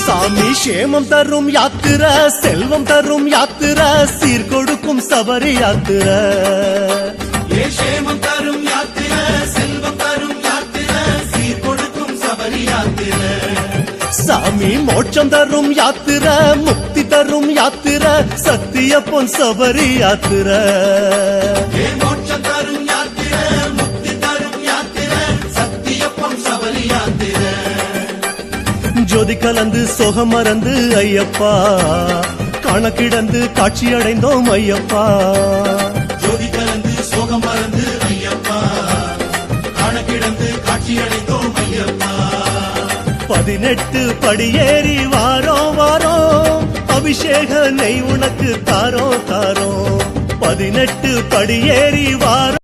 சாமி சேமம் தரும் யாத்திர செல்வம் தரும் யாத்திர சீர் கொடுக்கும் சபரி யாத்திர சேமம் தரும் யாத்திர செல்வம் தரும் யாத்திர சீர் கொடுக்கும் சபரி யாத்திர சாமி மோட்சம் தரும் யாத்திர முக்தி தரும் யாத்திர சத்திய பொன் சபரி யாத்திர மோட்சம் தரும் யாத்திர முக்தி தரும் யாத்திர சத்திய பொன் சபரி யாத்திர ஜோதி கலந்து சோகம் மறந்து ஐயப்பா கணக்கிடந்து காட்சி அடைந்தோம் ஐயப்பா ஜோதி கலந்து சோகம் மறந்து ஐயப்பா கணக்கிடந்து காட்சி அடைந்தோம் ஐயப்பா 18 படியேறி வாரோம் அபிஷேக நெய் உனக்கு தாரோ 18 படியேறி வாரோம்